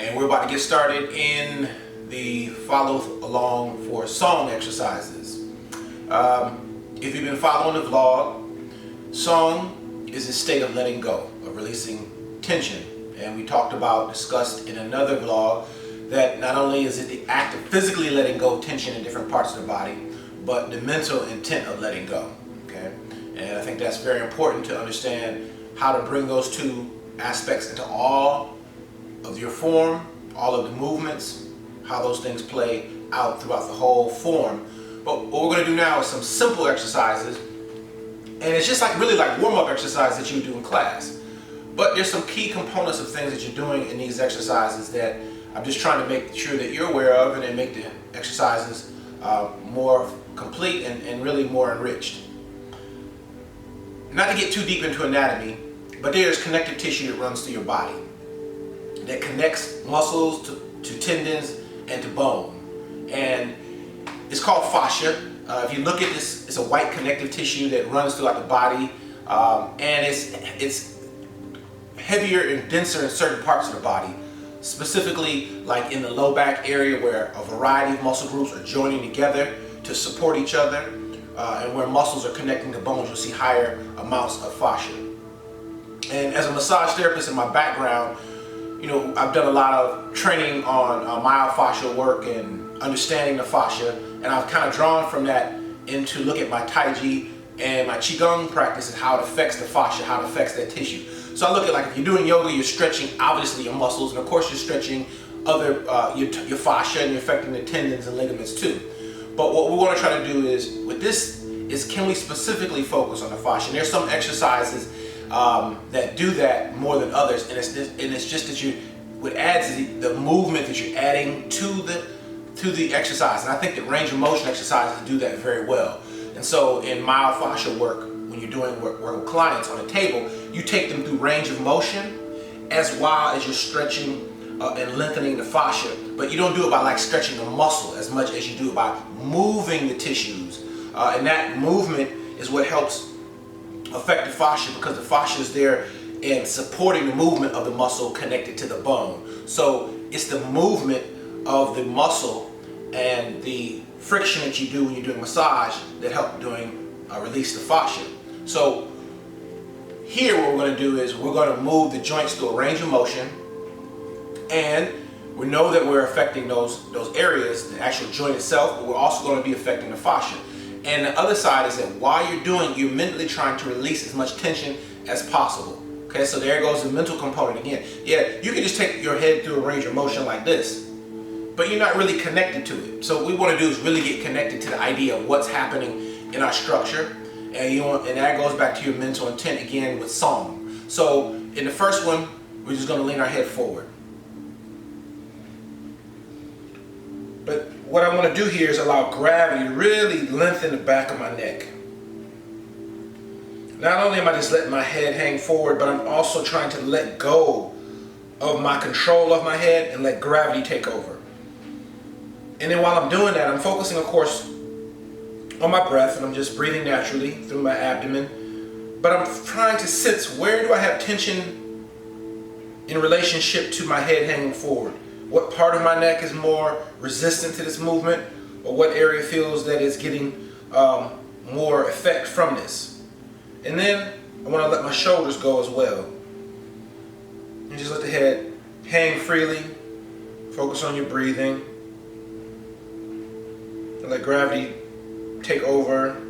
and we're about to get started in the follow along for song exercises. If you've been following the vlog, song is a state of letting go, of releasing tension. And we discussed in another vlog that not only is it the act of physically letting go of tension in different parts of the body, but the mental intent of letting go. Okay? And I think that's very important to understand how to bring those two aspects into all of your form, all of the movements, how those things play out throughout the whole form. But what we're going to do now is some simple exercises, and it's just really like warm-up exercises that you do in class. But there's some key components of things that you're doing in these exercises that I'm just trying to make sure that you're aware of, and then make the exercises more complete and really more enriched. Not to get too deep into anatomy, but there's connective tissue that runs through your body that connects muscles to tendons and to bone. And it's called fascia. If you look at this, it's a white connective tissue that runs throughout the body, and it's heavier and denser in certain parts of the body, specifically like in the low back area where a variety of muscle groups are joining together to support each other, and where muscles are connecting to bones, you'll see higher amounts of fascia. And as a massage therapist in my background, I've done a lot of training on myofascial work and understanding the fascia, and I've kind of drawn from that into look at my Taiji and my Qigong practices, how it affects the fascia, how it affects that tissue. So I look at if you're doing yoga, you're stretching obviously your muscles, and of course you're stretching your fascia, and you're affecting the tendons and ligaments too. But what we want to try to do is can we specifically focus on the fascia? And there's some exercises that do that more than others, and it's just that what adds the movement that you're adding to the exercise. And I think that range of motion exercises do that very well. And so in myofascial work, when you're doing work with clients on a table, you take them through range of motion as well as you're stretching and lengthening the fascia. But you don't do it by stretching a muscle as much as you do it by moving the tissues. And that movement is what helps affect the fascia, because the fascia is there in supporting the movement of the muscle connected to the bone. So it's the movement of the muscle and the friction that you do when you're doing massage that help release the fascia. So here what we're going to do is we're going to move the joints through a range of motion, and we know that we're affecting those areas, the actual joint itself, but we're also going to be affecting the fascia. And the other side is that while you're mentally trying to release as much tension as possible. Okay, so there goes the mental component again. Yeah, you can just take your head through a range of motion like this, but you're not really connected to it. So what we want to do is really get connected to the idea of what's happening in our structure, and that goes back to your mental intent again with song. So in the first one, we're just going to lean our head forward. But what I want to do here is allow gravity to really lengthen the back of my neck. Not only am I just letting my head hang forward, but I'm also trying to let go of my control of my head and let gravity take over. And then while I'm doing that, I'm focusing, of course, on my breath, and I'm just breathing naturally through my abdomen. But I'm trying to sense, where do I have tension in relationship to my head hanging forward? What part of my neck is more resistant to this movement, or what area feels that it's getting more effect from this? And then I want to let my shoulders go as well. And just let the head hang freely. Focus on your breathing. And let gravity take over.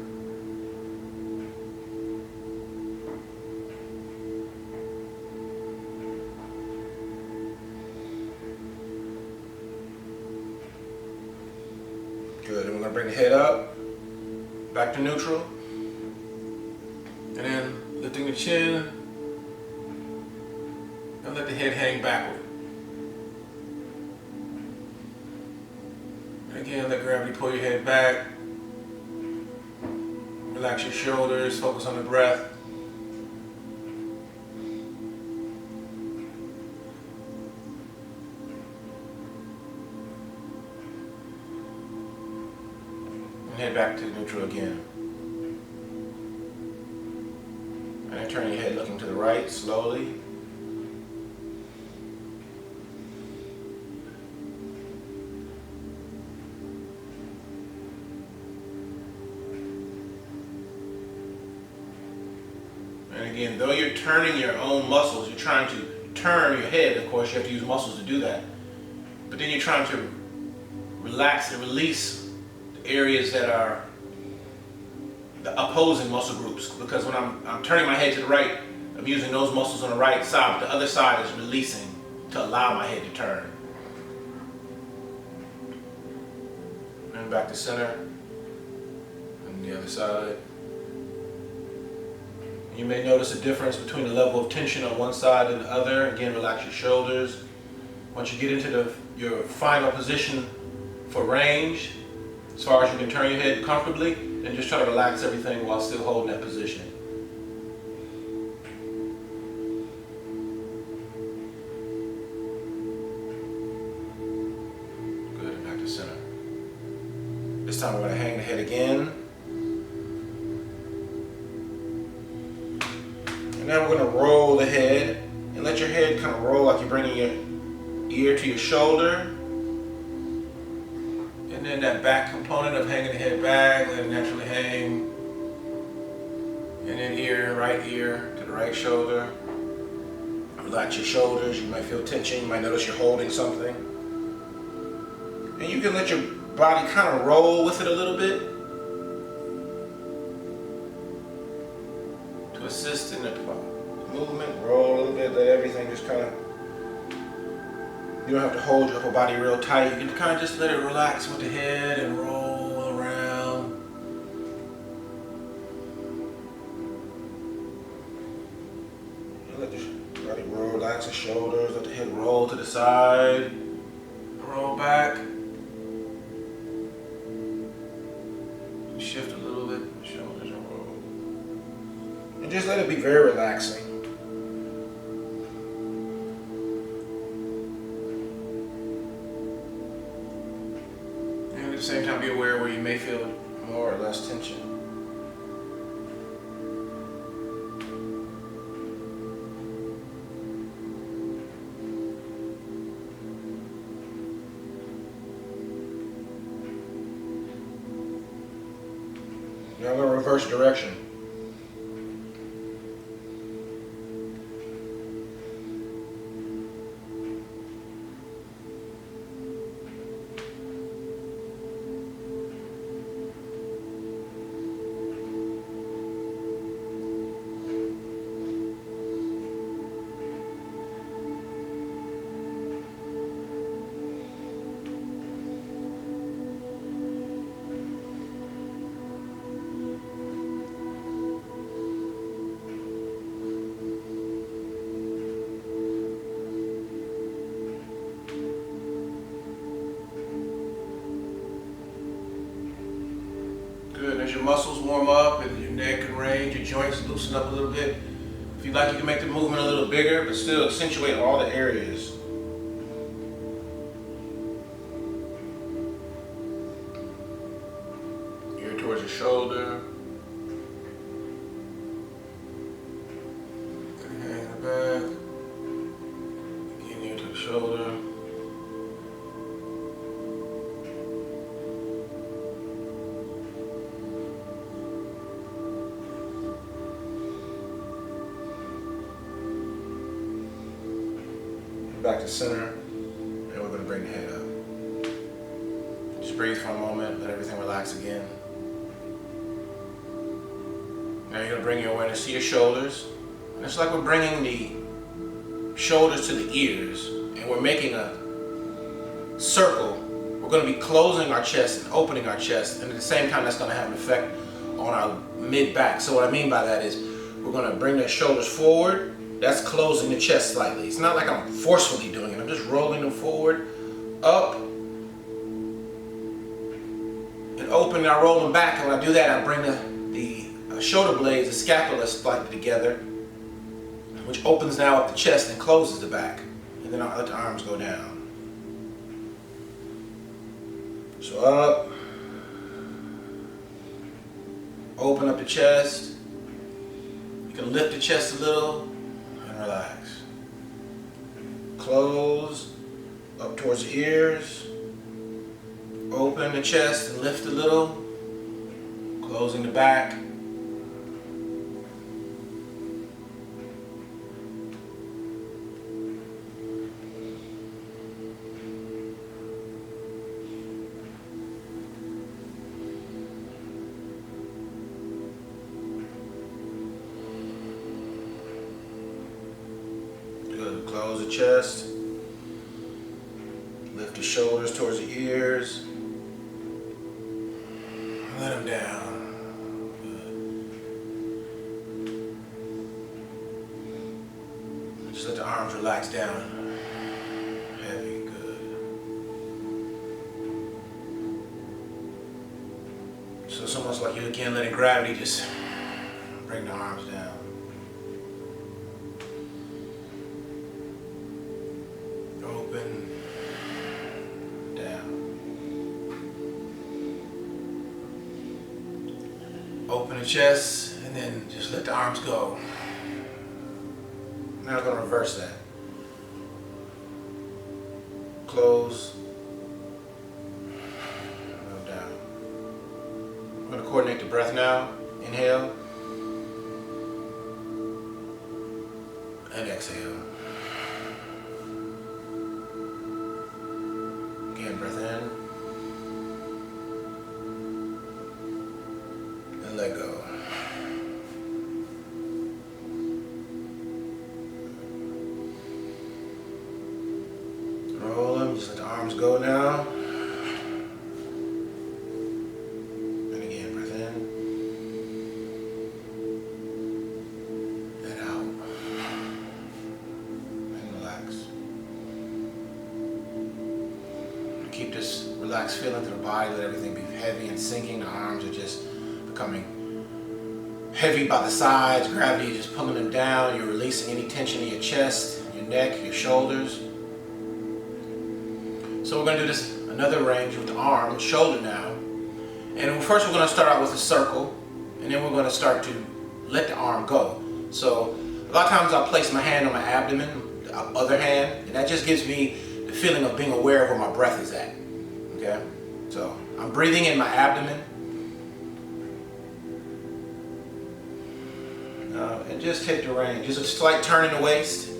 Good, and we're going to bring the head up, back to neutral, and then lifting the chin, and let the head hang backward. And again, let gravity pull your head back, relax your shoulders, focus on the breath. And head back to neutral again. And then turn your head looking to the right slowly. again, though you're turning your own muscles, you're trying to turn your head. Of course, you have to use muscles to do that. But then you're trying to relax and release the areas that are the opposing muscle groups. Because when I'm turning my head to the right, I'm using those muscles on the right side, but the other side is releasing to allow my head to turn. And back to center. And the other side. You may notice a difference between the level of tension on one side and the other. Again, relax your shoulders. Once you get into your final position for range, as far as you can turn your head comfortably, then just try to relax everything while still holding that position. Good, and back to center. This time we're going to hang the head again. And now we're going to roll the head and let your head kind of roll like you're bringing your ear to your shoulder. And then that back component of hanging the head back, let it naturally hang. And then right ear to the right shoulder. Relax your shoulders. You might feel tension. You might notice you're holding something. And you can let your body kind of roll with it a little bit to assist in the movement. Roll a little bit, let everything just kind of, you don't have to hold your upper body real tight. You can kind of just let it relax with the head and roll around. And let your body roll, relax the shoulders, let the head roll to the side, roll back. Shift a little bit, shoulders and roll. And just let it be very relaxing. And at the same time, be aware where you may feel more or less tension. Now I'm going to reverse direction. Good. As your muscles warm up and your neck and range, your joints loosen up a little bit. If you'd like, you can make the movement a little bigger, but still accentuate all the areas. Ear towards your shoulder. Hang the back. Again, ear to the shoulder. Back to center, and we're going to bring the head up. Just breathe for a moment, let everything relax again. Now you're going to bring your awareness to your shoulders. And it's like we're bringing the shoulders to the ears, and we're making a circle. We're going to be closing our chest and opening our chest, and at the same time that's going to have an effect on our mid-back. So what I mean by that is we're going to bring the shoulders forward. That's closing the chest slightly. It's not like I'm forcefully doing it. I'm just rolling them forward, up, and open, and I roll them back. And when I do that, I bring the shoulder blades, the scapula slightly together, which opens now up the chest and closes the back. And then I'll let the arms go down. So up, open up the chest. You can lift the chest a little. Relax. Close up towards the ears. Open the chest and lift a little. Closing the back. chest. Lift the shoulders towards the ears. Let them down. Good. Just let the arms relax down. Heavy, good. So it's almost like you again letting gravity just bring the arms down. Open, down. Open the chest, and then just let the arms go. Now I'm going to reverse that. Close, down. I'm going to coordinate the breath now. Inhale, and exhale. Again, breath in, and let go. Roll them, just let the arms go now. And again, breath in, and out. And relax. Keep this relaxed feeling through the body, let everything be heavy and sinking. The arms are just becoming heavy by the sides, gravity is just pulling them down. You're releasing any tension in your chest, your neck, your shoulders. So we're going to do this another range with the arm, shoulder now. And first we're going to start out with a circle, and then we're going to start to let the arm go. So a lot of times I'll place my hand on my abdomen, the other hand, and that just gives me the feeling of being aware of where my breath is at. Okay? So I'm breathing in my abdomen. And just take the range. Just a slight turn in the waist.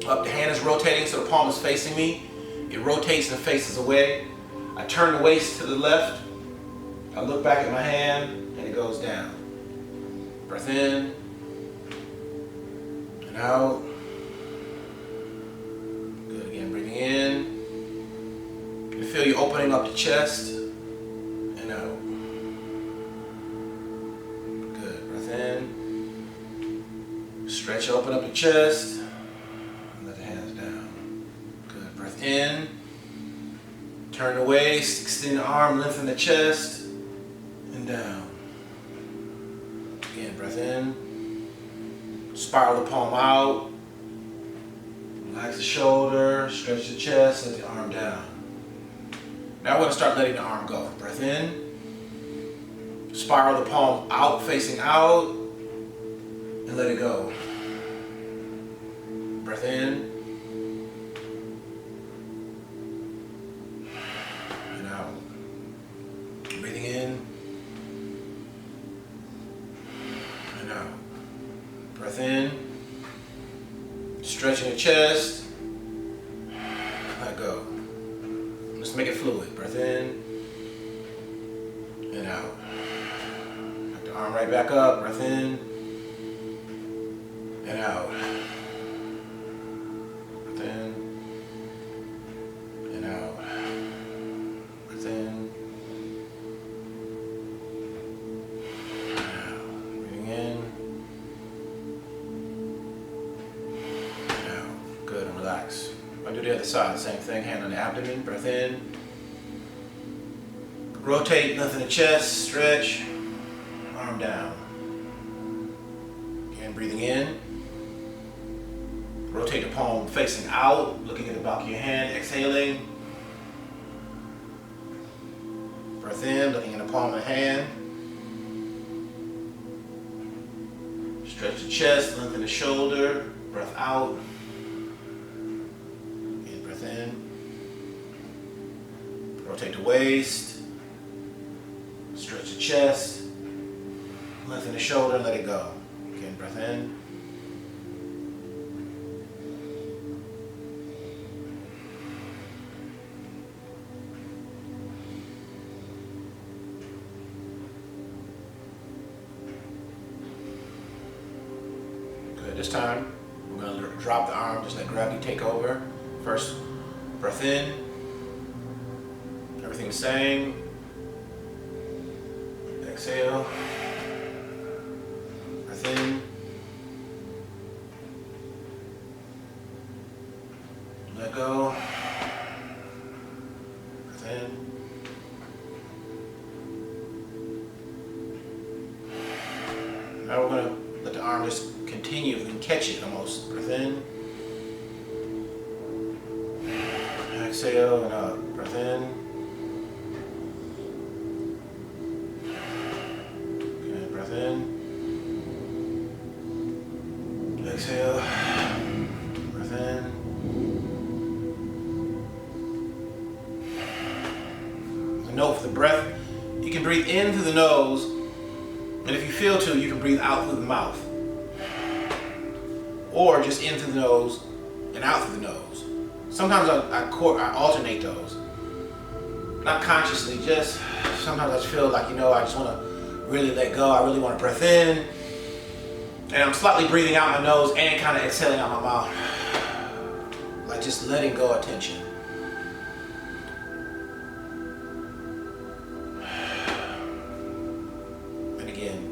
Up, the hand is rotating so the palm is facing me. It rotates and faces away. I turn the waist to the left. I look back at my hand and it goes down. Breath in and out. Good, again, breathing in. You feel you opening up the chest and out. Good, breath in. Stretch, open up the chest. Let the hands down. Good, breath in. Turn the waist, extend the arm, lengthen the chest, and down. Again, breath in. Spiral the palm out. Relax the shoulder, stretch the chest, let the arm down. Now we're going to start letting the arm go. Breath in. Spiral the palm out, facing out, and let it go. Breath in. And out. Breathing in. And out. Breath in. Stretching the chest. Let go. Let's make it fluid. Breath in. And out. Let the arm right back up. Breath in. And out. Breath in. And out. Breath in. And out. Breathing in. And out. Good, and relax. I'll do the other side. Same thing. Hand on the abdomen. Breath in. Rotate, lengthen the chest. Stretch. Arm down. Again, breathing in. Rotate the palm facing out, looking at the back of your hand, exhaling. Breath in, looking at the palm of the hand. Stretch the chest, lengthen the shoulder, breath out. Again, breath in. Rotate the waist. Stretch the chest. Lengthen the shoulder, let it go. Again, breath in. This time, we're going to drop the arm, just let gravity take over. First, breath in. Everything the same. Exhale. Breath in. Let go. Breath in. Now we're going to let the arm just continue. We can catch it almost. Breath in. Exhale and up. Breath in. Good. Breath in. Exhale. Breath in. The note for the breath, you can breathe in through the nose, and if you feel to, you can breathe out through the mouth. Or just in through the nose and out through the nose. Sometimes I alternate those. Not consciously, just sometimes I just feel like, I just want to really let go. I really want to breath in. And I'm slightly breathing out my nose and kind of exhaling out my mouth. Like just letting go of tension. And again.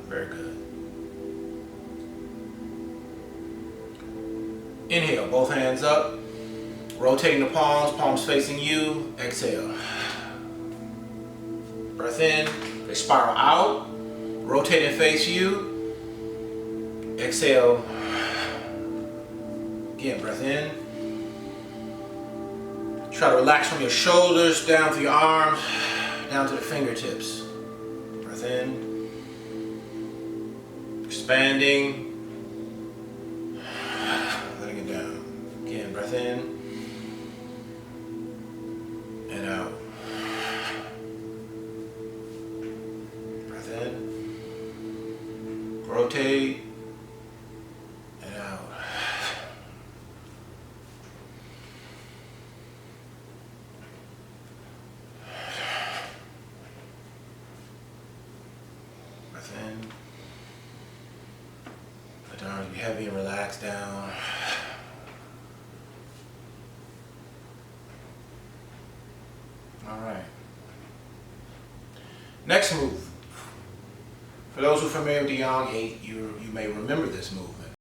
Very good. Inhale, both hands up. Rotating the palms facing you. Exhale. Breath in, they spiral out. Rotate and face you. Exhale. Again, breath in. Try to relax from your shoulders down to your arms, down to the fingertips. Breath in. Expanding. Letting it down. Again, breath in. And out. Breath in. Rotate. And out. Breath in. Let the arms be heavy and relaxed down. All right. Next move. For those who are familiar with the Yang 8, you may remember this movement.